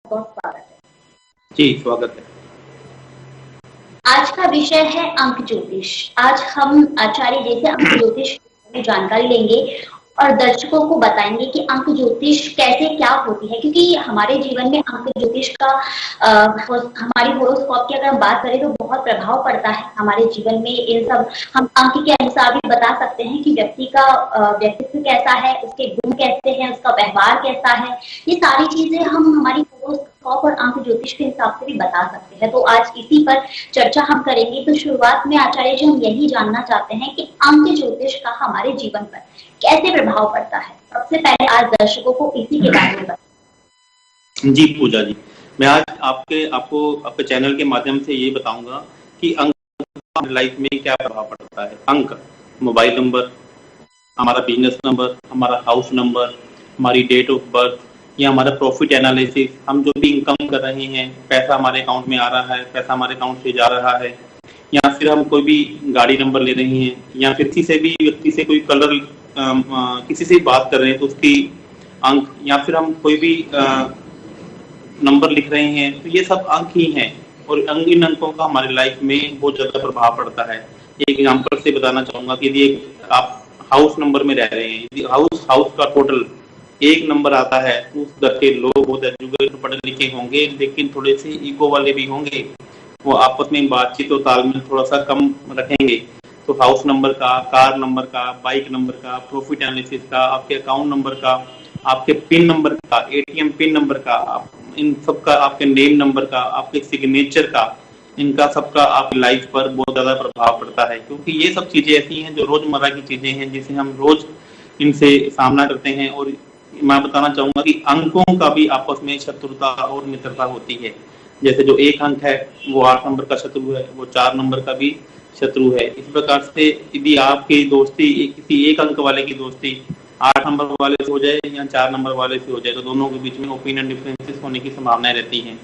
बहुत स्वागत है। जी, स्वागत है। आज का विषय है अंक ज्योतिष। आज हम आचार्य जी से अंक ज्योतिष की जानकारी लेंगे और दर्शकों को बताएंगे कि अंक ज्योतिष कैसे क्या होती है, क्योंकि हमारे जीवन में अंक ज्योतिष का हमारी होरोस्कोप की अगर हम बात करें तो बहुत प्रभाव पड़ता है हमारे जीवन में। इन सब हम अंक के अनुसार भी बता सकते हैं कि व्यक्ति का व्यक्तित्व कैसा है, उसके गुण कैसे हैं, उसका व्यवहार कैसा है। ये सारी चीजें हम हमारी होरोस्कोप और अंक ज्योतिष के हिसाब से भी बता सकते हैं। तो आज इसी पर चर्चा हम करेंगे। तो शुरुआत में आचार्य जी हम यही जानना चाहते हैं कि अंक ज्योतिष का हमारे जीवन पर कैसे प्रभाव पड़ता है। सबसे पहले आज दर्शकों को इसी के बारे में बताएं। जी पूजा जी, मैं आज आपको आपके चैनल के माध्यम से ये बताऊंगा कि अंक हमारी लाइफ में क्या प्रभाव पड़ता है। अंक मोबाइल नंबर, हमारा बिजनेस नंबर, हमारा हाउस नंबर, हमारी डेट ऑफ बर्थ या हमारा प्रॉफिट एनालिसिस, हम जो भी इनकम कर रहे हैं, पैसा हमारे अकाउंट में आ रहा है, पैसा हमारे अकाउंट से जा रहा है, या फिर हम कोई भी गाड़ी नंबर ले रहे हैं, या फिर किसी से भी व्यक्ति से कोई कलर किसी से बात कर रहे हैं तो उसकी अंक, या फिर हम कोई भी नंबर लिख रहे हैं, तो ये सब अंक ही हैं। और इन अंकों का हमारी लाइफ में बहुत ज़्यादा प्रभाव पड़ता है। एक एग्जांपल से बताना चाहूँगा कि यदि आप हाउस नंबर में रह रहे हैं, यदि हाउस का टोटल एक नंबर आता है, उस घर के लोग बहुत एजुकेटेड पढ़े लिखे होंगे, लेकिन थोड़े से ईगो वाले भी होंगे, वो आपस में बातचीत और तालमेल थोड़ा सा कम रखेंगे। तो हाउस नंबर का, कार नंबर का, बाइक नंबर का, प्रॉफिट एनालिसिस का, आपके अकाउंट नंबर का, आपके पिन नंबर का, एटीएम पिन नंबर का, इन सब का, आपके नेम नंबर का, आपके सिग्नेचर का, इनका सबका आपकी लाइफ पर बहुत ज्यादा प्रभाव पड़ता है। क्योंकि ये सब चीजें ऐसी हैं जो रोजमर्रा की चीजें हैं, जिसे हम रोज इनसे सामना करते हैं। और मैं बताना चाहूंगा कि अंकों का भी आपस में शत्रुता और मित्रता होती है। जैसे जो एक अंक है वो 8 नंबर का शत्रु है, वो 4 नंबर का भी शत्रु है। इस प्रकार से यदि आपकी दोस्ती किसी एक अंक वाले की दोस्ती 8 नंबर वाले से हो जाए या 4 नंबर वाले से हो जाए, तो दोनों के बीच में ओपिनियन डिफरेंसेस होने की संभावनाएं रहती हैं।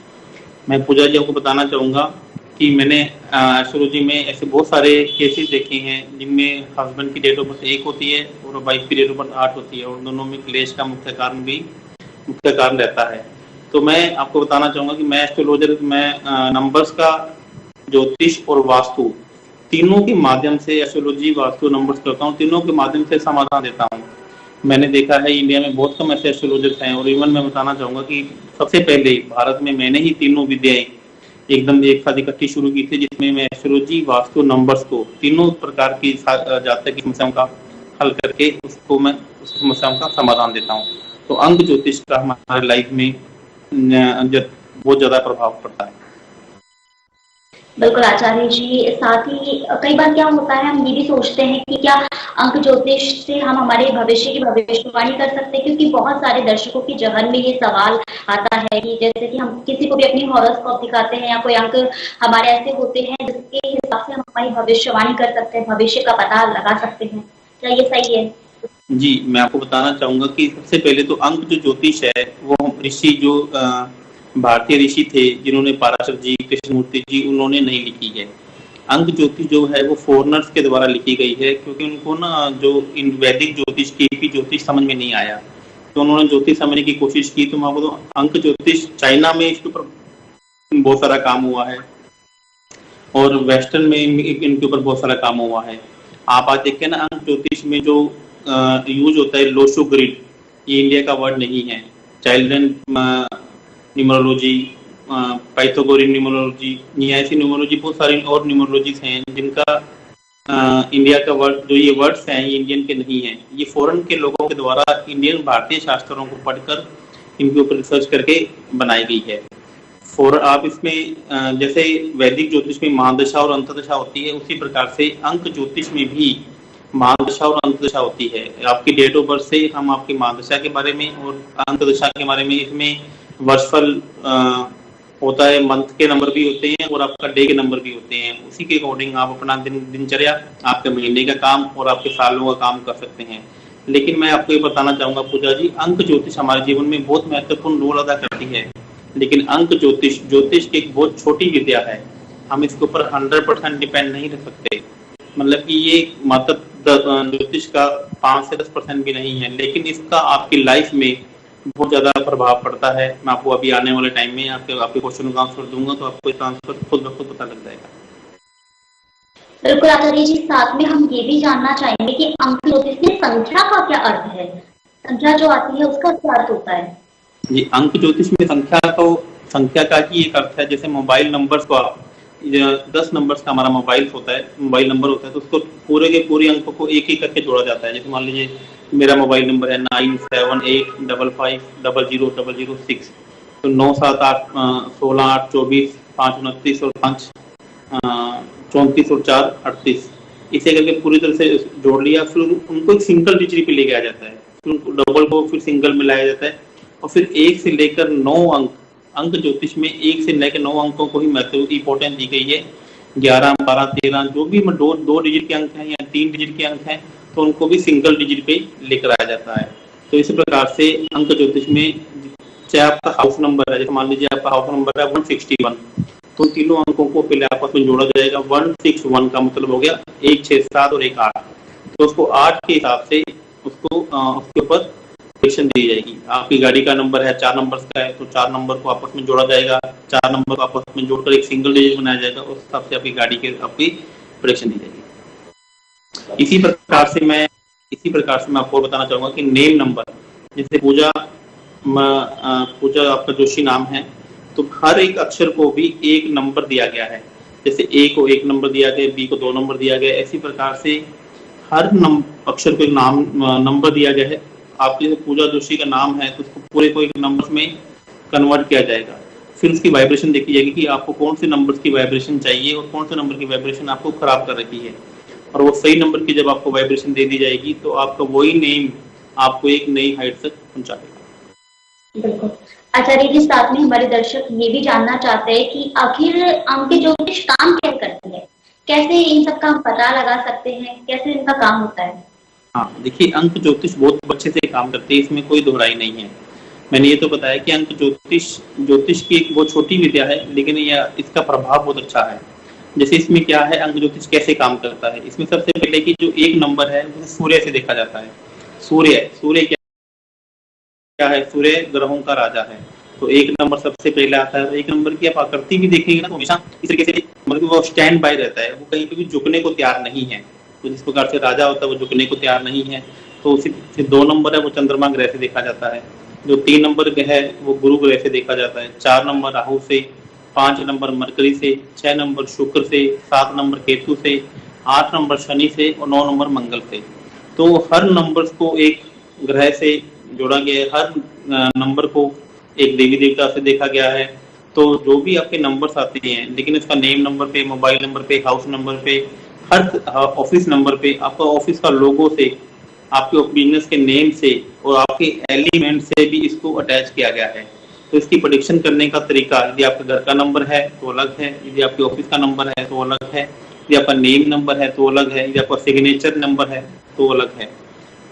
मैं पूजा जी आपको बताना चाहूँगा कि मैंने एस्ट्रोलॉजी में ऐसे बहुत सारे केसेस देखे हैं जिनमें हस्बैंड की डेट ऑफ बर्थ 1 होती है और वाइफ की डेट ऑफ बर्थ 8 होती है, और दोनों में क्लेश का मुख्य कारण रहता है। तो मैं आपको बताना चाहूँगा कि मैं एस्ट्रोलॉजर, मैं नंबर्स का, ज्योतिष और वास्तु तीनों के माध्यम से, एस्ट्रोलॉजी, वास्तु, नंबर्स करता हूँ, तीनों के माध्यम से समाधान देता हूँ। मैंने देखा है इंडिया में बहुत कम ऐसे एस्ट्रोलॉजर्स हैं, और इवन मैं बताना चाहूँगा कि सबसे पहले भारत में मैंने ही तीनों विद्याएं एकदम एक साथ इकट्ठी शुरू की थी, जिसमें मैं एस्ट्रोलॉजी, वास्तु, नंबर्स को तीनों प्रकार की जातक की समस्याओं का हल करके मैं उस समस्याओं का समाधान देता हूँ। तो अंक ज्योतिष का हमारे लाइफ में बहुत ज्यादा प्रभाव पड़ता है। बिल्कुल आचार्य जी, साथ ही कई बार क्या होता है, हम ये भी सोचते हैं कि क्या अंक ज्योतिष से हम हमारे भविष्य की भविष्यवाणी कर सकते हैं, क्योंकि बहुत सारे दर्शकों की जहन में ये सवाल आता है कि जैसे कि हम किसी को भी अपनी हॉरोस्कोप दिखाते हैं या कोई अंक हमारे ऐसे होते हैं जिसके हिसाब से हम हमारी भविष्यवाणी कर सकते हैं, भविष्य का पता लगा सकते हैं। क्या ये सही है? जी, मैं आपको बताना चाहूंगा कि सबसे पहले तो अंक जो ज्योतिष है वो ऋषि, जो भारतीय ऋषि थे जिन्होंने पाराशर जी, कृष्णमूर्ति जी, उन्होंने नहीं लिखी है। अंक ज्योतिष जो है वो फॉरेनर्स के द्वारा लिखी गई है, क्योंकि उनको ना जो इन वैदिक ज्योतिष, केपी ज्योतिष समझ में नहीं आया, तो उन्होंने ज्योतिष समझने की कोशिश की। तो मैं आपको तो अंक ज्योतिष चाइना में इसके ऊपर बहुत सारा काम हुआ है, और वेस्टर्न में इनके ऊपर बहुत सारा काम हुआ है। आप आज देखते हैं ना, अंक ज्योतिष में जो यूज होता है लोशो ग्रिड, ये इंडिया का वर्ड नहीं है। चाइल्ड्रन न्यूमरोलॉजी, पाइथागोरियन न्यूमरोलॉजी, ऐसी न्यूमरोलॉजी, बहुत सारी और न्यूमरोलॉजीज हैं जिनका इंडिया का वर्ड, जो ये वर्ड्स हैं ये इंडियन के नहीं हैं। ये फॉरेन के लोगों के द्वारा इंडियन भारतीय शास्त्रों को पढ़कर इनके ऊपर रिसर्च करके बनाई गई है। आप इसमें जैसे वैदिक ज्योतिष में महादशा और अंतर्दशा होती है, उसी प्रकार से अंक ज्योतिष में भी महादशा और अंतदशा होती है। आपकी डेट ऑफ बर्थ से हम आपकी महादशा के बारे में और अंतदशा के बारे में, इसमें वर्षफल होता है, मंथ के नंबर भी होते हैं और आपका डे के नंबर भी होते हैं। उसी के अकॉर्डिंग आप अपना दिनचर्या, आपके महीने का काम और आपके सालों का काम कर सकते हैं। लेकिन मैं आपको ये बताना चाहूंगा पूजा जी, अंक ज्योतिष हमारे जीवन में बहुत महत्वपूर्ण रोल अदा करती है, लेकिन अंक ज्योतिष की एक बहुत छोटी विद्या है। हम इसके ऊपर 100% डिपेंड नहीं रख सकते। मतलब कि ये मात्र ज्योतिष का 5 से 10% भी नहीं है, लेकिन इसका आपकी लाइफ में बहुत ज़्यादा प्रभाव पड़ता है। मैं आपको अभी आने वाले टाइम में आपके क्वेश्चन का आंसर दूंगा, तो आपको इसका आंसर खुद ब खुद पता लग जाएगा। बिल्कुल आचार्य जी, साथ में हम ये भी जानना चाहेंगे कि अंक ज्योतिष में संख्या का क्या अर्थ है? संख्या जो आती है उसका क्या अर्थ होता है? जी, अंक ज्योतिष में संख्या का ही एक अर्थ है। जैसे मोबाइल नंबर्स को आप 10 नंबर्स का हमारा मोबाइल नंबर होता है, तो उसको पूरे के पूरे अंकों को एक एक करके जोड़ा जाता है। जैसे मान लीजिए मेरा मोबाइल नंबर है 9785500006, तो 9 7 8 16 8 24 5 29 और 5 34 और 4 38, इसे करके पूरी तरह से जोड़ लिया। फिर उनको एक सिंगल डिजिट पे लेके आ जाता है, फिर उनको डबल को फिर सिंगल में लाया जाता है, और फिर 1 से लेकर 9 अंक ज्योतिष में 1 से लेकर 9 अंकों को ही महत्व इंपॉर्टेंस दी गई है। 11 12 13 जो भी दो डिजिट के अंक हैं या 3 डिजिट के अंक हैं, तो उनको भी सिंगल डिजिट पे लेकर आया जाता है। तो इसी प्रकार से अंक ज्योतिष में चाहे आपका हाउस नंबर है, जैसे मान लीजिए आपका हाउस नंबर है 161, तो तीनों अंकों को पहले आपस में जोड़ा जाएगा। 161 का मतलब हो गया 1 6 7 और 1 8, तो उसको 8 के हिसाब से उसको उसके ऊपर प्रेडिक्शन दी जाएगी। आपकी गाड़ी का नंबर है 4 नंबर का है, तो 4 नंबर को आपस में जोड़ा जाएगा, 4 नंबर को आपस में जोड़कर एक सिंगल डिजिट बनाया जाएगा, उस हिसाब से आपकी गाड़ी के आपकी प्रेडिक्शन दी जाएगी। इसी प्रकार से मैं आपको बताना चाहूंगा कि नेम नंबर, जैसे पूजा आपका जोशी नाम है, तो हर एक अक्षर को भी एक नंबर दिया गया है। जैसे ए को 1 नंबर दिया गया, बी को 2 नंबर दिया गया, इसी प्रकार से हर अक्षर को एक नंबर दिया गया है। आपकी पूजा जोशी का नाम है, तो उसको पूरे को एक नंबर में कन्वर्ट किया जाएगा। फिर उसकी वाइब्रेशन देखी जाएगी कि आपको कौन से नंबर की वाइब्रेशन चाहिए और कौन से नंबर की वाइब्रेशन आपको खराब कर रखी है, और वो सही नंबर की जब आपको वाइब्रेशन दे दी जाएगी, तो आपका वही नेम आपको एक नई हाइट तक पहुंचाएगा। बिल्कुल आचार्य जी, साथ में हमारे दर्शक ये भी जानना चाहते हैं कि आखिर अंक ज्योतिष काम क्या करती है, कैसे इन सब का हम पता लगा सकते हैं, कैसे इनका काम होता है? हाँ, देखिए अंक ज्योतिष बहुत अच्छे से काम करती है, इसमें कोई दोहराई नहीं है। मैंने ये तो बताया कि अंक ज्योतिष की एक बहुत छोटी विद्या है, लेकिन इसका प्रभाव बहुत अच्छा है। जैसे इसमें क्या है, अंक ज्योतिष कैसे काम करता है, इसमें सबसे पहले कि जो एक नंबर है वो सूर्य से देखा जाता है। सूर्य क्या है, सूर्य ग्रहों का राजा है, तो एक नंबर सबसे पहले आता है। एक नंबर की आप आकृति भी देखेंगे ना, तो हमेशा इस तरीके से मतलब वो स्टैंड बाय रहता है, वो कहीं पे भी झुकने को तैयार नहीं है। तो जिस प्रकार से राजा होता है वो झुकने को तैयार नहीं है, तो उसी से 2 नंबर है वो चंद्रमा ग्रह से देखा जाता है। जो 3 नंबर है वो गुरु ग्रह से देखा जाता है, 4 नंबर राहु से, 5 नंबर मरकरी से, 6 नंबर शुक्र से, 7 नंबर केतु से, 8 नंबर शनि से और 9 नंबर मंगल से। तो हर नंबर को एक ग्रह से जोड़ा गया है, हर नंबर को एक देवी देवता से देखा गया है। तो जो भी आपके नंबर्स आते हैं, लेकिन उसका नेम नंबर पे, मोबाइल नंबर पे, हाउस नंबर पे, हर ऑफिस नंबर पे, आपका ऑफिस का लोगो से, आपके बिजनेस के नेम से और आपके एलिमेंट से भी इसको अटैच किया गया है। तो इसकी प्रेडिक्शन करने का तरीका, यदि आपके घर का नंबर है तो अलग है, यदि आपके ऑफिस का नंबर है तो अलग है, यदि आपका नेम नंबर है तो अलग है, यदि आपका सिग्नेचर नंबर है तो अलग है।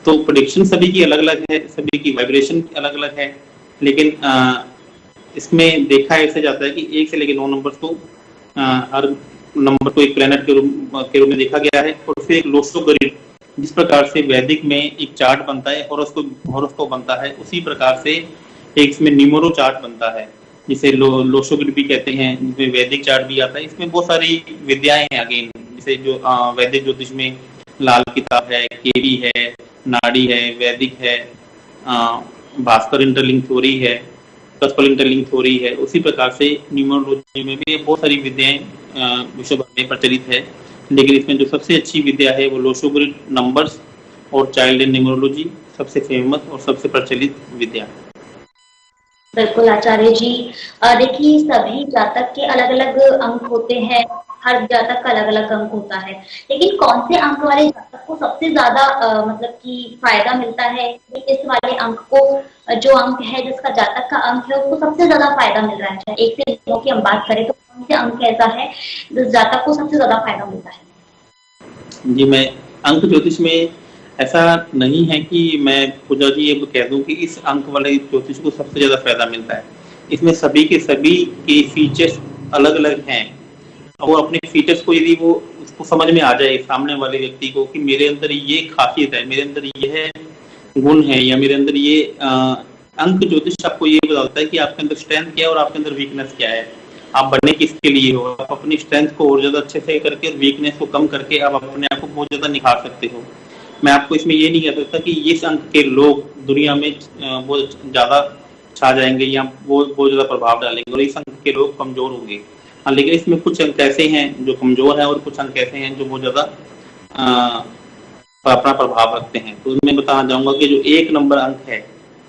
तो प्रेडिक्शन सभी की अलग अलग है, सभी की वाइब्रेशन अलग अलग है, लेकिन इसमें देखा ऐसे जाता है कि 1 से लेकर 9 नंबर्स को हर नंबर को एक प्लैनेट के रूप में देखा गया है। और फिर एक लोस्टोग्रिड, जिस प्रकार से वैदिक में एक चार्ट बनता है हॉरोस्कोप बनता है, उसी प्रकार से एक इसमें न्यूमरो चार्ट बनता है, जिसे लोस्टोग्रिड भी कहते हैं, जिसमें वैदिक चार्ट भी आता है। इसमें बहुत सारी विद्याएं हैं अगेन, जैसे जो वैदिक ज्योतिष में लाल किताब है, केवी है, नाड़ी है, वैदिक है, भास्कर इंटरलिंक थ्योरी है, कस्पल इंटरलिंक थ्योरी है। उसी प्रकार से न्यूमरोलॉजी में भी बहुत सारी विद्याएं विश्व भर में प्रचलित है, लेकिन इसमें जो सबसे अच्छी विद्या है वो लोस्टोग्रिड नंबर्स और चाइल्ड इन न्यूमरोलॉजी सबसे फेमस और सबसे प्रचलित विद्या है। बिल्कुल आचार्य जी, देखिए सभी जातक के अलग अलग अंक होते हैं, हर जातक का अलग अलग अंक होता है, लेकिन कौन से अंक वाले जातक को सबसे ज्यादा मतलब कि फायदा मिलता है, इस वाले अंक को, जो अंक है जिसका जातक का अंक है उसको सबसे ज्यादा फायदा मिल रहा है? 1 से 9 की हम बात करें तो कौन से अंक ऐसा है जिस जातक को सबसे ज्यादा फायदा मिलता है? जी, मैं अंक ज्योतिष में ऐसा नहीं है कि मैं पूजा जी ये कह दूं कि इस अंक वाले ज्योतिष को सबसे ज्यादा फायदा मिलता है। इसमें सभी के फीचर्स अलग अलग हैं, और अपने फीचर्स को यदि वो उसको समझ में आ जाए सामने वाले व्यक्ति को कि मेरे अंदर ये खासियत है, मेरे अंदर ये गुण है, या मेरे अंदर ये अंक ज्योतिष आपको ये बताता है कि आपके अंदर स्ट्रेंथ क्या है और आपके अंदर वीकनेस क्या है, आप बनने किसके लिए हो। आप अपनी स्ट्रेंथ को और ज्यादा अच्छे से करके और वीकनेस को कम करके आप अपने आप को बहुत ज्यादा निखार सकते हो। मैं आपको इसमें ये नहीं कह सकता कि इस अंक के लोग दुनिया में बहुत ज्यादा छा जाएंगे या वो बहुत ज्यादा प्रभाव डालेंगे और इस अंक के लोग कमजोर होंगे। हाँ, लेकिन इसमें कुछ अंक ऐसे हैं जो कमजोर हैं और कुछ अंक ऐसे हैं जो बहुत ज्यादा अपना प्रभाव रखते हैं। तो मैं बताना चाहूंगा कि जो 1 नंबर अंक है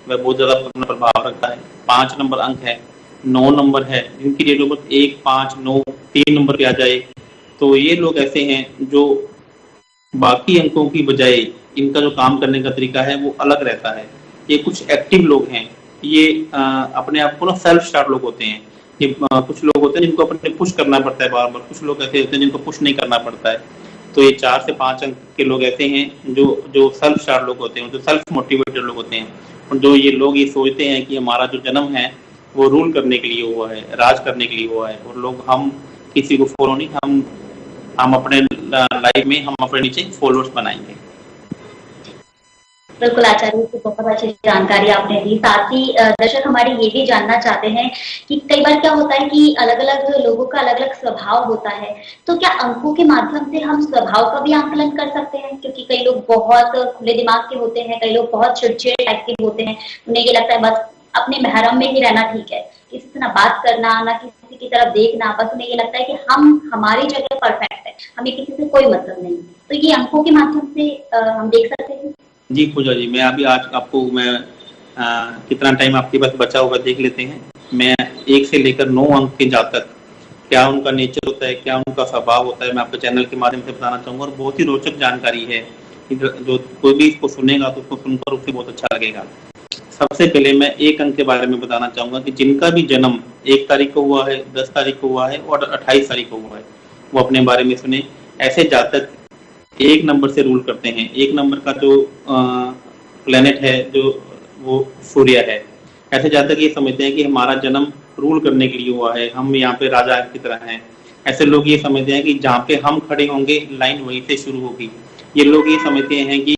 वह बहुत ज्यादा अपना प्रभाव रखता है। 5 नंबर अंक है, 9 नंबर है, जिनकी डेट ऑफ बर्थ 1, 5, 9, 3 नंबर पे आ जाए तो ये लोग ऐसे हैं जो बाकी अंकों की बजाय इनका जो काम करने का तरीका है वो अलग रहता है। ये कुछ एक्टिव लोग हैं, ये अपने आप को ना सेल्फ स्टार्ट लोग होते हैं। ये कुछ लोग होते हैं जिनको अपने पुश करना पड़ता है बार बार, कुछ लोग ऐसे होते हैं जिनको पुश नहीं करना पड़ता है। तो ये 4 से 5 अंक के लोग ऐसे हैं जो जो सेल्फ स्टार्ट लोग होते हैं, जो सेल्फ मोटिवेटेड लोग होते हैं। और जो ये लोग ये सोचते हैं कि हमारा जो जन्म है वो रूल करने के लिए हुआ है, राज करने के लिए हुआ है, और लोग हम किसी को फॉलो नहीं, हम अपने लाइफ में हम अपने नीचे फॉलोअर्स बनाएंगे। बिल्कुल आचार्य जी, बहुत अच्छी जानकारी आपने दी। साथ ही दर्शक हमारे ये भी जानना चाहते हैं कि कई बार क्या होता है कि अलग अलग लोगों का अलग अलग स्वभाव होता है, तो क्या अंकों के माध्यम से हम स्वभाव का भी आंकलन कर सकते हैं? क्योंकि कई लोग बहुत खुले दिमाग के होते हैं, कई लोग बहुत चिड़चिड़े टाइप के होते हैं, उन्हें ये लगता है बस अपने महरम में ही रहना ठीक है, किसी से ना बात करना, ना किसी की तरफ देखना, बस उन्हें ये लगता है कि हम हमारी जगह परफेक्ट है, हमें किसी से कोई मतलब नहीं। तो ये अंकों के माध्यम से हम देख सकते हैं। जी पूजा जी, मैं अभी आज आपको कितना टाइम आपके पास बचा होगा देख लेते हैं। मैं 1 से लेकर 9 अंक के जातक, क्या उनका नेचर होता है, क्या उनका स्वभाव होता है, मैं आपके चैनल के माध्यम से बताना चाहूंगा। और बहुत ही रोचक जानकारी है, जो कोई भी इसको सुनेगा तो उसको सुनकर उसे बहुत अच्छा लगेगा। सबसे पहले मैं 1 अंक के बारे में बताना चाहूंगा कि जिनका भी जन्म 1 तारीख को हुआ है, 10 तारीख को हुआ है और 28 तारीख को हुआ है, वो अपने बारे में सुने। ऐसे जातक 1 नंबर से रूल करते हैं। 1 नंबर का जो प्लेनेट है जो वो सूर्य है। ऐसे जातक ये समझते हैं कि हमारा जन्म रूल करने के लिए हुआ है, हम यहाँ पे राजा की तरह हैं। ऐसे लोग ये समझते हैं कि जहाँ पे हम खड़े होंगे लाइन वहीं से शुरू होगी। ये लोग ये समझते हैं कि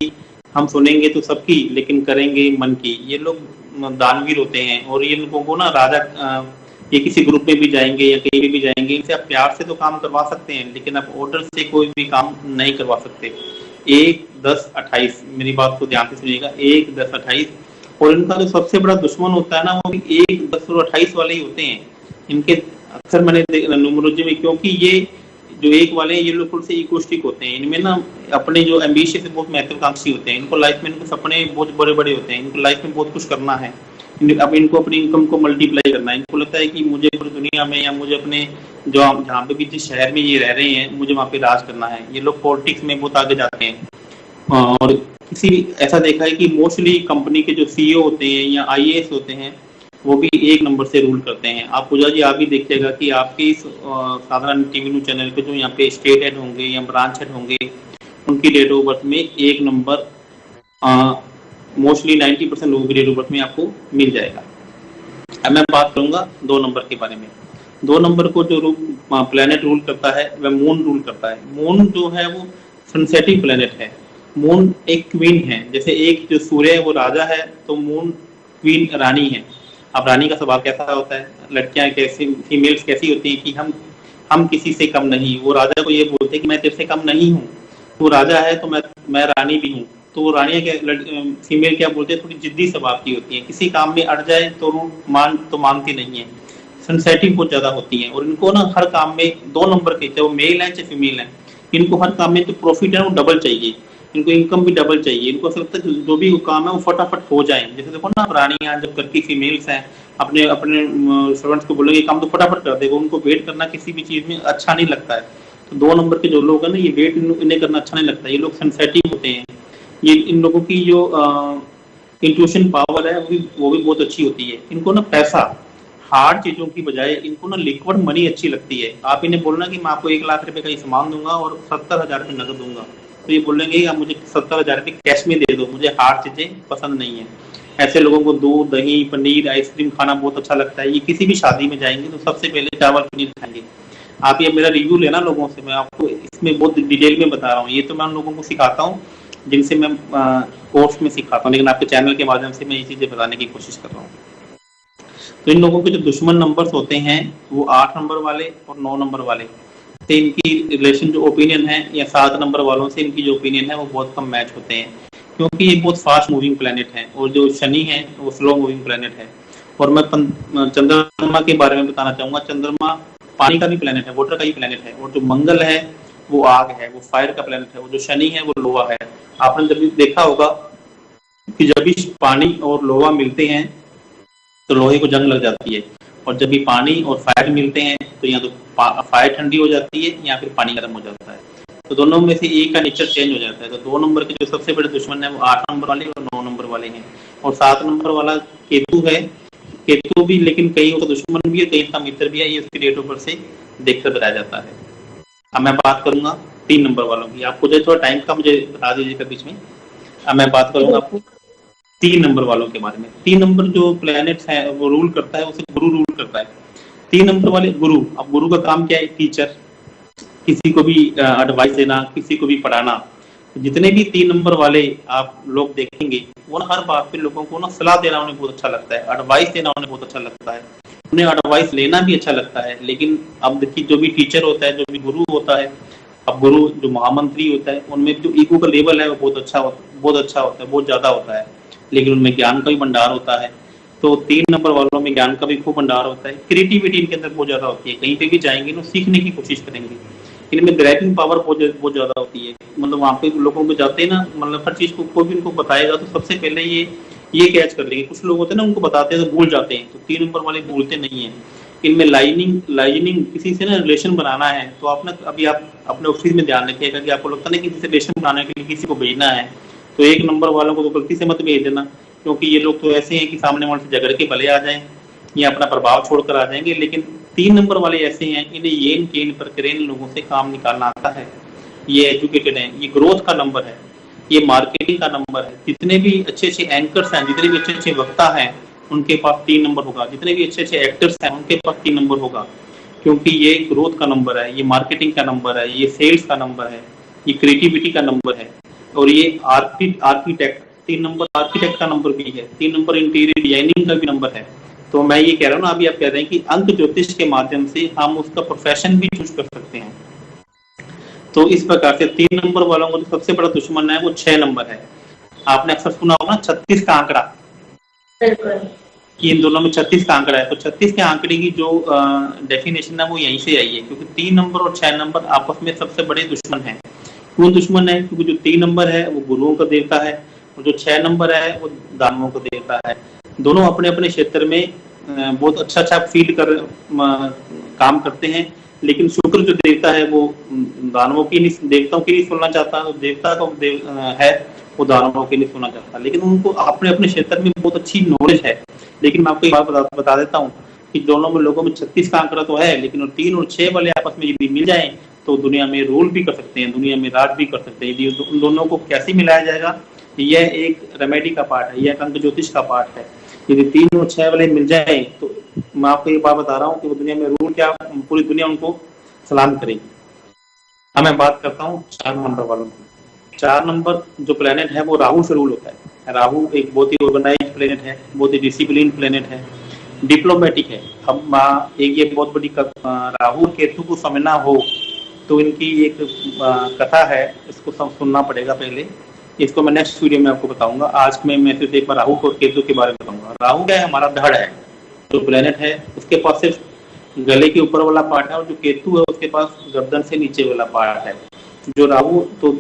हम सुनेंगे तो सबकी लेकिन करेंगे मन की। ये लोग दानवीर होते हैं और ये लोगों को ना राजा, ये किसी ग्रुप में भी जाएंगे या कहीं भी जाएंगे, इनसे आप प्यार से तो काम करवा सकते हैं लेकिन आप ऑर्डर से कोई भी काम नहीं करवा सकते। 1, 10, 28 मेरी बात को ध्यान से सुनिएगा, 1, 10, 28। और इनका जो सबसे बड़ा दुश्मन होता है ना वो भी 1, 10 और 28 वाले ही होते हैं। इनके अक्सर मैंने न्यूमरोलॉजी में, क्योंकि ये जो 1 वाले हैं ये लोग थोड़े से इगोस्टिक होते हैं। इनमें ना अपने जो एम्बिशियस है बहुत महत्वाकांक्षी होते हैं। इनको लाइफ में इनको सपने बहुत बड़े बड़े होते हैं, इनको लाइफ में बहुत कुछ करना है। अब इनको अपनी इनकम को मल्टीप्लाई करना है। इनको लगता है कि मुझे पूरी दुनिया में या मुझे अपने जो जहाँ पे भी जिस शहर में ये रह रहे हैं मुझे वहाँ पे राज करना है। ये लोग पॉलिटिक्स में बहुत आगे जाते हैं। और किसी ऐसा देखा है कि मोस्टली कंपनी के जो सीईओ होते हैं या आईएएस होते हैं वो भी 1 नंबर से रूल करते हैं। आप पूजा जी आप भी देखिएगा कि आपके इस साधारण टीवी न्यूज चैनल पे जो यहाँ पे स्टेट हेड होंगे या ब्रांच हेड होंगे उनकी डेट ऑफ बर्थ में 1 नंबर मोस्टली 90% लोगों की डेट ऑफ बर्थ में आपको मिल जाएगा। अब मैं बात करूंगा 2 नंबर के बारे में। 2 नंबर को जो प्लेनेट रूल करता है वह मून रूल करता है। मून जो है वो सनसेटिंग प्लेनेट है। मून एक क्वीन है, जैसे एक जो सूर्य है वो राजा है तो मून क्वीन रानी है। अब रानी का स्वभाव कैसा होता है, लड़कियां कैसी, फीमेल्स कैसी होती हैं कि हम किसी से कम नहीं। वो राजा को ये बोलते हैं कि मैं तेरे से कम नहीं हूँ, तू राजा है तो मैं रानी भी हूँ। तो वो रानियां क्या, फीमेल क्या बोलते हैं, थोड़ी जिद्दी स्वभाव की होती है। किसी काम में अड़ जाए तो मानती नहीं है। सेंसिटिव बहुत ज्यादा होती है और इनको ना हर काम में 2 नंबर के, चाहे वो मेल है चाहे फीमेल है, इनको हर काम में जो प्रॉफिट है वो डबल चाहिए। इनको इनकम भी डबल चाहिए। इनको ऐसा लगता है जो भी काम है वो फटाफट हो जाए। जैसे देखो ना रानियां जब घर की फीमेल्स हैं अपने सर्वेंट्स को बोलेंगे काम तो फटाफट कर देगा, उनको वेट करना किसी भी चीज में अच्छा नहीं लगता है। तो 2 नंबर के जो लोग हैं ना ये वेट इन्हें करना अच्छा नहीं लगता। ये लोग सेंसिटिव होते हैं। ये इन लोगों की जो इंट्यूशन पावर है वो भी बहुत अच्छी होती है। इनको ना पैसा, हार्ड चीजों की बजाय इनको ना लिक्विड मनी अच्छी लगती है। आप इन्हें बोलना कि मैं आपको 1 लाख रुपए का सामान दूंगा और 70,000 रुपये नकद दूंगा, तो ये बोलेंगे आप मुझे 70,000 रुपये कैश में दे दो, मुझे हार्ड चीजें पसंद नहीं है। ऐसे लोगों को दूध, दही, पनीर, आइसक्रीम खाना बहुत अच्छा लगता है। ये किसी भी शादी में जाएंगे तो सबसे पहले चावल पनीर खाएंगे। आप ये मेरा रिव्यू लेना लोगों से, मैं आपको इसमें बहुत डिटेल में बता रहा हूँ। ये तो मैं उन लोगों को सिखाता हूँ जिनसे मैं कोर्स में सिखाता हूँ, लेकिन आपके चैनल के माध्यम से मैं ये चीज़ें बताने की कोशिश कर रहा हूँ। तो इन लोगों के जो दुश्मन नंबर्स होते हैं वो 8 नंबर वाले और 9 नंबर वाले से इनकी रिलेशन जो ओपिनियन है, या 7 नंबर वालों से इनकी जो ओपिनियन है वो बहुत कम मैच होते हैं, क्योंकि ये बहुत फास्ट मूविंग प्लेनेट है, और जो शनि है वो स्लो मूविंग प्लेनेट है। और मैं चंद्रमा के बारे में बताना चाहूंगा। चंद्रमा पानी का भी प्लेनेट है, वाटर का ही प्लेनेट है, और जो मंगल है वो आग है, वो फायर का प्लेनेट है, और जो शनि है वो लोहा है। आपने जब भी देखा होगा कि जब भी पानी और लोहा मिलते हैं तो लोहे को जंग लग जाती है, और जब भी पानी और फायर मिलते हैं तो या तो फायर ठंडी हो जाती है या फिर पानी गर्म हो जाता है। तो दोनों में से एक का नेचर चेंज हो जाता है। तो 2 नंबर के जो सबसे बड़े दुश्मन है वो 8 नंबर वाले और 9 नंबर वाले हैं। और 7 नंबर वाला केतु है। केतु भी लेकिन कईयों का दुश्मन भी है, कई का मित्र भी है, ये उसकी डेट ऑफ बर्थ से देखकर बताया जाता है। अब मैं बात करूंगा 3 नंबर वालों की। आपको जो थोड़ा टाइम का मुझे बता दीजिएगा बीच में। अब मैं बात करूंगा आपको 3 नंबर वालों के बारे में। 3 नंबर जो प्लैनेट्स है वो रूल करता है, उसे गुरु रूल करता है। 3 नंबर वाले गुरु, अब गुरु का काम क्या है? टीचर, किसी को भी एडवाइस देना, किसी को भी पढ़ाना। जितने भी 3 नंबर वाले आप लोग देखेंगे वो ना हर बात पे लोगों को ना सलाह देना उन्हें बहुत अच्छा लगता है, एडवाइस देना उन्हें बहुत अच्छा लगता है, उन्हें एडवाइस लेना भी अच्छा लगता है। लेकिन अब देखिए जो भी टीचर होता है, जो भी गुरु होता है, अब गुरु जो महामंत्री होता है, उनमें जो ईगो का लेवल है वो बहुत अच्छा होता है, बहुत ज्यादा होता है, लेकिन उनमें ज्ञान का भी भंडार होता है। तो 3 नंबर वालों में ज्ञान का भी खूब भंडार होता है। क्रिएटिविटी इनके अंदर बहुत ज्यादा होती है, कहीं पे भी जाएंगे ना सीखने की कोशिश करेंगे। इनमें ग्रैबिंग पावर बहुत ज्यादा होती है। मतलब वहाँ पे लोगों को जाते हैं ना, मतलब हर चीज को कोई भी उनको बताएगा तो सबसे पहले ये कैच कर लेंगे। कुछ लोग होते हैं ना, उनको बताते हैं तो भूल जाते हैं, तो 3 नंबर वाले भूलते नहीं है। इनमें लाइनिंग किसी से ना रिलेशन बनाना है तो आप ना अभी आप अपने ऑफिस में ध्यान रखिएगा कि आपको लगता नहीं किसी से रिलेशन बनाने के लिए किसी को भेजना है तो 1 नंबर वालों को तो गलती से मत भेज देना, क्योंकि ये लोग तो ऐसे हैं कि सामने वाले से झगड़ के भले आ जाएं या अपना प्रभाव छोड़कर आ जाएंगे। लेकिन 3 नंबर वाले ऐसे हैं, इन्हें येन केन प्रक्रिया लोगों से काम निकालना आता है। ये एजुकेटेड हैं, ये ग्रोथ का नंबर है, ये मार्केटिंग का नंबर है। जितने भी अच्छे अच्छे एंकर्स हैं, जितने भी अच्छे अच्छे वक्ता हैं, उनके पास 3 नंबर होगा। जितने भी अच्छे अच्छे एक्टर्स हैं उनके पास 3 नंबर होगा, क्योंकि ये ग्रोथ का नंबर है, ये मार्केटिंग का नंबर है, ये सेल्स का नंबर है, ये क्रिएटिविटी का नंबर है। और ये आर्किटेक्ट 3 नंबर आर्किटेक्ट का नंबर भी है, 3 नंबर इंटीरियर डिजाइनिंग का भी नंबर है। तो मैं ये कह रहा हूँ ना, अभी आप कह रहे हैं कि अंक ज्योतिष के माध्यम से हम उसका प्रोफेशन भी चूज कर सकते हैं। तो इस प्रकार से 3 नंबर वालों को जो सबसे बड़ा दुश्मन है वो 6 नंबर है। आपने अक्सर सुना होगा 36 का आंकड़ा, कि इन दोनों में 36 का आंकड़ा है। तो 36 के आंकड़े की जो डेफिनेशन है वो यहीं से आई है, क्योंकि 3 नंबर और 6 नंबर आपस में सबसे बड़े दुश्मन हैं। क्यों दुश्मन है? क्योंकि जो 3 नंबर है वो गुरुओं का देवता है, और जो 6 नंबर है वो दानवों का देवता है। दोनों अपने अपने क्षेत्र में बहुत अच्छा फील कर काम करते हैं। लेकिन शुक्र जो देवता है वो दानवों की नहीं, देवताओं की नहीं सुनना चाहता, तो देवता का है वो दानवों की नहीं सुनना चाहता। लेकिन उनको अपने अपने क्षेत्र में बहुत अच्छी नॉलेज है। लेकिन मैं आपको एक बात बता देता हूँ कि दोनों में लोगों में 36 का आंकड़ा तो है, लेकिन 3 और 6 वाले आपस में यदि मिल जाएं तो दुनिया में रूल भी कर सकते हैं, दुनिया में राज भी कर सकते हैं। यदि उन दोनों को कैसे मिलाया जाएगा, यह एक रेमेडी का पार्ट है, यह अंक ज्योतिष का पार्ट है। यदि 3 और 6 वाले मिल जाए तो मैं आपको एक बात बता रहा हूँ कि वो दुनिया में रूल क्या, पूरी दुनिया उनको सलाम करेगी। अब मैं बात करता हूँ 4 नंबर वालों की। 4 नंबर जो प्लेनेट है वो राहु से रूल होता है। राहु एक बहुत ही ऑर्गेनाइज प्लेनेट है, बहुत ही डिसिप्लिन प्लेनेट है, डिप्लोमेटिक है। अब एक ये बहुत बड़ी राहु केतु को समझना हो तो इनकी एक कथा है, इसको सुनना पड़ेगा पहले। इसको मैं नेक्स्ट वीडियो में आपको बताऊंगा। आज मैं सिर्फ एक बार राहु और केतु के बारे में बताऊंगा। राहु क्या है? हमारा धड़ है, जो प्लेनेट है उसके पास सिर्फ गले के ऊपर वाला पार्ट है, और जो केतु है उसके पास गर्दन से नीचे वाला पार्ट है। जो राहु, तो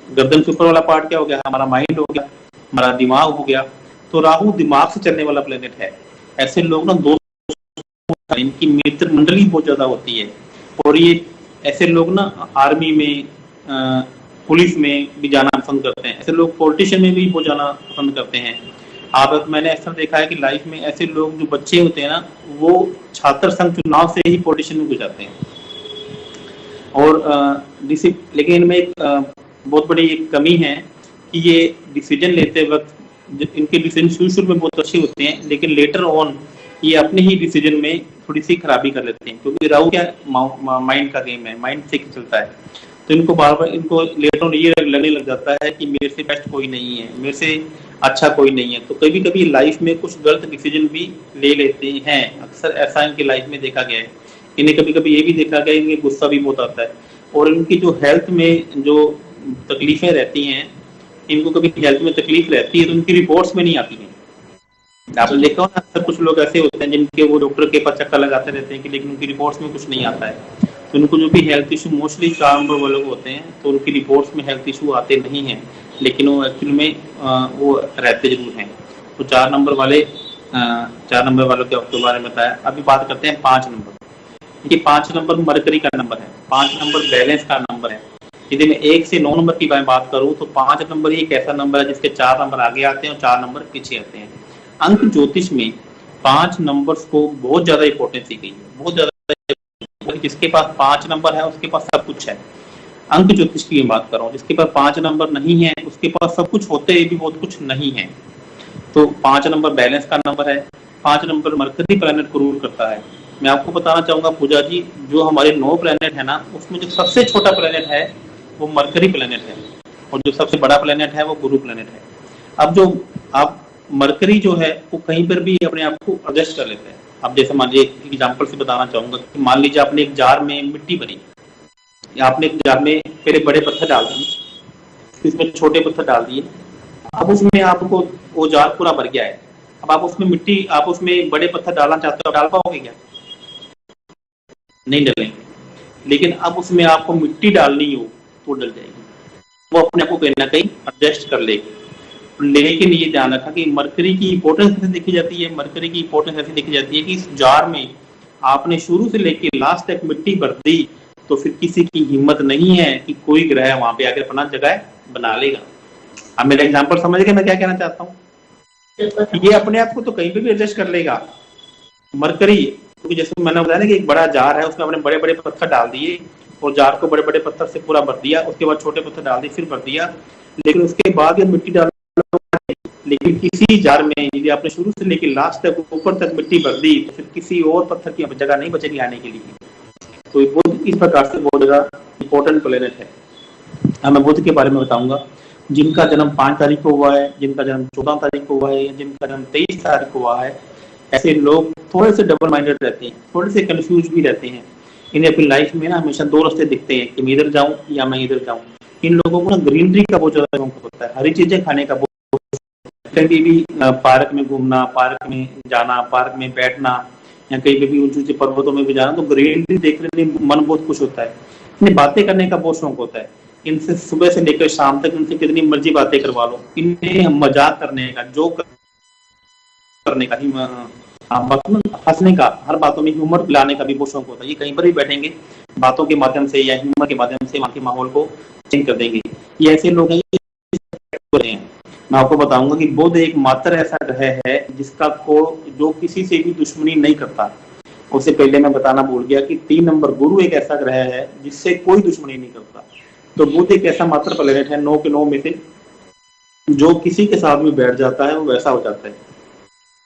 गर्दन से ऊपर वाला पार्ट क्या हो गया? हमारा माइंड हो गया, हमारा दिमाग हो गया। तो राहु दिमाग से चलने वाला प्लेनेट है। ऐसे लोग ना इनकी मित्र मंडली बहुत ज्यादा होती है, और ये ऐसे लोग ना आर्मी में, पुलिस में भी जाना पसंद करते हैं। ऐसे लोग पॉलिटिशियन में भी बहुत जाना पसंद करते हैं। मैंने अक्सर देखा है कि लाइफ में ऐसे लोग जो बच्चे होते हैं ना, वो छात्र संघ चुनाव से ही पॉलिटिशियन में घुस जाते हैं। और लेकिन इनमें एक बहुत बड़ी एक कमी है कि ये डिसीजन लेते वक्त, इनके डिसीजन शुरू में बहुत अच्छे होते हैं, लेकिन लेटर ऑन ये अपने ही डिसीजन में थोड़ी सी खराबी कर लेते हैं, क्योंकि राहु क्या माइंड का गेम है, माइंड से चलता है। तो इनको बार बार इनको लेटर ऑन ये लगने लग जाता है कि मेरे से बेस्ट कोई नहीं है, मेरे से अच्छा कोई नहीं है। तो कभी कभी लाइफ में कुछ गलत डिसीजन भी ले लेते हैं, अक्सर ऐसा इनकी लाइफ में देखा गया है। इन्हें कभी कभी ये भी देखा गया है, इनके गुस्सा भी बहुत आता है, और इनकी जो हेल्थ में जो तकलीफें रहती हैं, इनको कभी हेल्थ में तकलीफ रहती है तो उनकी रिपोर्ट्स में नहीं आती है। आपने देखा हो ना, अक्सर कुछ लोग ऐसे होते हैं जिनके वो डॉक्टर के पास चक्कर लगाते रहते हैं कि लेकिन उनकी रिपोर्ट्स में कुछ नहीं आता है। तो उनको जो भी हेल्थ इशू मोस्टली 4 नंबर वाले होते हैं, तो उनकी रिपोर्ट्स में हेल्थ इशू आते नहीं हैं, लेकिन वो एक्चुअल में वो रहते जरूर हैं। तो 4 नंबर वाले 4 नंबर वालों के आपके बारे में बताया। अभी बात करते हैं 5 नंबर। देखिए 5 नंबर मरकरी का नंबर है, 5 नंबर बैलेंस का नंबर है। यदि मैं 1 से 9 नंबर की बात करूं तो 5 नंबर एक ऐसा नंबर है जिसके 4 नंबर आगे आते हैं और 4 नंबर पीछे आते हैं। अंक ज्योतिष में 5 नंबर्स को बहुत ज्यादा इंपॉर्टेंस दी गई है, बहुत ज्यादा। जिसके पास 5 नंबर है उसके पास सब कुछ है। अंक ज्योतिष की बात कर रहा हूँ, जिसके पास 5 नंबर नहीं है उसके पास सब कुछ होते हुए भी बहुत कुछ नहीं है। तो 5 नंबर बैलेंस का नंबर है, 5 नंबर मरकरी प्लैनेट को रूल करता है। मैं आपको बताना चाहूंगा पूजा जी, जो हमारे 9 प्लैनेट है ना, उसमें जो सबसे छोटा प्लैनेट है वो मरकरी प्लैनेट है, और जो सबसे बड़ा प्लैनेट है वो गुरु प्लैनेट है। अब जो आप मरकरी जो है वो कहीं पर भी अपने आप को एडजस्ट कर लेते हैं। अब जैसे मान लीजिए एक एग्जाम्पल से बताना चाहूंगा कि मान लीजिए आपने एक जार में मिट्टी भरी, या आपने एक जार में पहले बड़े पत्थर डाल दिए, इसमें छोटे पत्थर डाल दिए। अब उसमें आपको वो जार पूरा भर गया है, अब आप उसमें मिट्टी, आप उसमें बड़े पत्थर डालना चाहते हो, डाल पाओगे क्या? नहीं डलेंगे। लेकिन अब उसमें आपको मिट्टी डालनी हो तो डल जाएगी, वो अपने आप को कहीं ना कहीं एडजस्ट कर लेगी। लेकिन ये ध्यान रखा कि मरकरी की इंपॉर्टेंस ऐसे देखी जाती है, मरकरी की इंपॉर्टेंस ऐसी देखी जाती है कि इस जार में आपने शुरू से लेकर लास्ट तक मिट्टी भर दी तो फिर किसी की हिम्मत नहीं है कि कोई ग्रह वहां पे आकर अपना जगह बना लेगा। अब मेरा एग्जाम्पल समझ गए मैं क्या कहना चाहता हूँ? ये अपने आप को तो कहीं पे भी एडजस्ट कर लेगा मरकरी, क्योंकि जैसे मैंने बताया ना कि एक बड़ा जार है, उसमें आपने बड़े बड़े पत्थर डाल दिए और जार को बड़े बड़े पत्थर से पूरा भर दिया, उसके बाद छोटे पत्थर डाल दिए, फिर भर दिया, लेकिन उसके बाद ये मिट्टी डाल, लेकिन किसी जार में यदि आपने शुरू से लेकर लास्ट तक ऊपर तक मिट्टी भर दी तो फिर किसी और पत्थर की जगह नहीं बचेगी आने के लिए। तो बुध इस प्रकार से बहुत ज्यादा इंपॉर्टेंट प्लेनेट है। अब मैं बुध के बारे में बताऊंगा। जिनका जन्म 5 तारीख को हुआ है, जिनका जन्म 14 तारीख को हुआ है, जिनका जन्म 23 तारीख को हुआ है, ऐसे लोग थोड़े से डबल माइंडेड रहते हैं, थोड़े से कंफ्यूज भी रहते हैं। इन्हें अपनी लाइफ में ना हमेशा 2 रास्ते दिखते हैं कि मैं इधर जाऊं या मैं इधर जाऊं। इन लोगों को ना ग्रीनरी का बहुत ज्यादा शौक होता है, हरी चीजें खाने का, कहीं भी पार्क में घूमना, पार्क में जाना, पार्क में बैठना, या कहीं पे भी ऊंचे ऊंचे पर्वतों में भी जाना, तो ग्रीनरी देखने में मन बहुत खुश होता है। इन्हें बातें करने का बहुत शौक होता है। इनसे सुबह से लेकर शाम तक इनसे कितनी मर्जी बातें करवा लो, इन्हें मजाक करने का, जोक करने का, हंसने का, हर बातों में ह्यूमर लाने का भी बहुत शौक होता है। ये कहीं पर भी बैठेंगे बातों के माध्यम से या ह्यूमर के माध्यम से वहाँ के माहौल को चेंज कर देंगे। ये ऐसे लोग हैं। मैं आपको बताऊंगा कि बुध एक मात्र ऐसा ग्रह है जिसका को जो किसी से भी दुश्मनी नहीं करता। उससे पहले मैं बताना भूल गया कि 3 नंबर गुरु एक ऐसा ग्रह है जिससे कोई दुश्मनी नहीं करता। तो बुध एक ऐसा मात्र प्लेनेट है 9 के 9 में से जो किसी के साथ भी बैठ जाता है वो वैसा हो जाता है।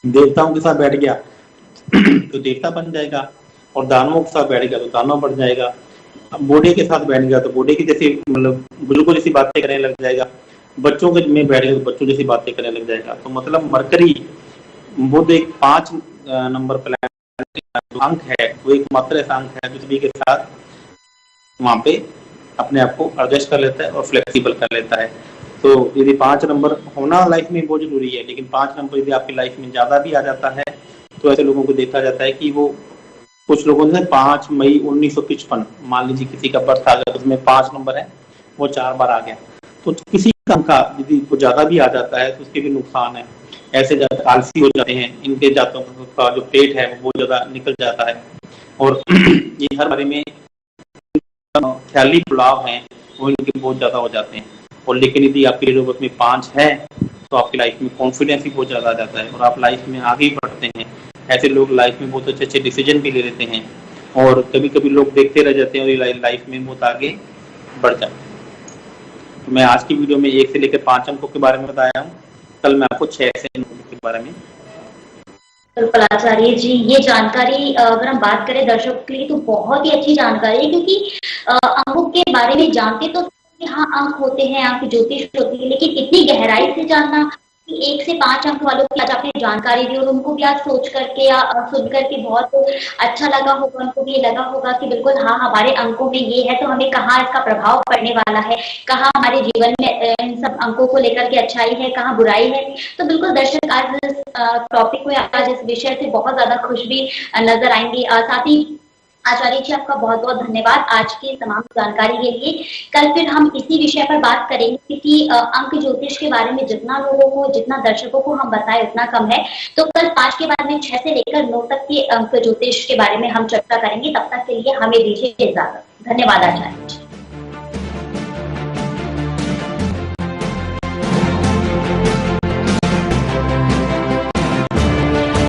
देवताओं के साथ बैठ गया तो देवता बन जाएगा, और दानवों के साथ बैठ गया तो दानव बन जाएगा। बूढ़े के साथ बैठ गया तो बूढ़े की जैसी, मतलब बुजुर्गों जैसी बातें करने लग जाएगा। बच्चों के में बैठ गया तो बच्चों जैसी बातें करने लग जाएगा। तो मतलब मरकरी बुध एक 5 नंबर प्लैनेट अंक है, वो एक मात्र ऐसा अंक है जो सभी के साथ वहां पे अपने आप को एडजस्ट कर लेता है और फ्लेक्सिबल कर लेता है। तो यदि 5 नंबर होना लाइफ में बहुत जरूरी है, लेकिन 5 नंबर यदि आपकी लाइफ में ज्यादा भी आ जाता है तो ऐसे लोगों को देखा जाता है कि वो, कुछ लोगों ने 5 मई 1955 मान लीजिए किसी का बर्थ आ गया, उसमें 5 नंबर है, वो 4 बार आ गया, तो किसी का यदि को ज्यादा भी आ जाता है तो उसके भी नुकसान है। ऐसे ज्यादा आलसी हो जाते हैं, इनके जातों का जो पेट है वो बहुत ज्यादा निकल जाता है, और ये हर बारे में ख्याली पुलाव हैं वो इनके बहुत ज्यादा हो जाते हैं। और लेकिन यदि आपकी डेट ऑफ बर्थ में 5 है तो आपकी लाइफ में कॉन्फिडेंस भी बहुत ज्यादा आ जाता है और आप लाइफ में आगे बढ़ते हैं। ऐसे लोग लाइफ में बहुत अच्छे अच्छे डिसीजन भी ले लेते हैं, और कभी कभी लोग देखते रह जाते हैं और लाइफ में बहुत आगे बढ़ जाते हैं। तो मैं आज की वीडियो में 1 से लेकर 5 अंकों के बारे में बताया हूँ। कल मैं आपको 6 से 9 के बारे में बिल्कुल आचार्य जी, ये जानकारी अगर हम बात करें दर्शकों के लिए तो बहुत ही अच्छी जानकारी है, क्योंकि अंकों के बारे में जानते तो कि हाँ अंक होते हैं, अंक ज्योतिष होती है, लेकिन इतनी गहराई से जानना कि 1 से 5 अंक वालों की आज आपने जानकारी दी और उनको भी आज सोच करके या सुन करके बहुत अच्छा लगा होगा, उनको भी ये लगा होगा कि बिल्कुल हाँ हमारे अंकों में ये है तो हमें कहाँ इसका प्रभाव पड़ने वाला है, कहाँ हमारे जीवन में इन सब अंकों को लेकर के अच्छाई है, कहाँ बुराई है। तो बिल्कुल दर्शक आज इस टॉपिक में, आज इस विषय से बहुत ज्यादा खुश भी नजर आएंगे। साथ ही आचार्य जी आपका बहुत बहुत धन्यवाद आज की तमाम जानकारी के लिए। कल फिर हम इसी विषय पर बात करेंगे, क्योंकि अंक ज्योतिष के बारे में जितना लोगों को, जितना दर्शकों को हम बताएं उतना कम है। तो कल 5 के बाद में 6 से लेकर 9 तक के अंक ज्योतिष के बारे में हम चर्चा करेंगे। तब तक के लिए हमें दीजिए इजाजत। धन्यवाद आचार्य।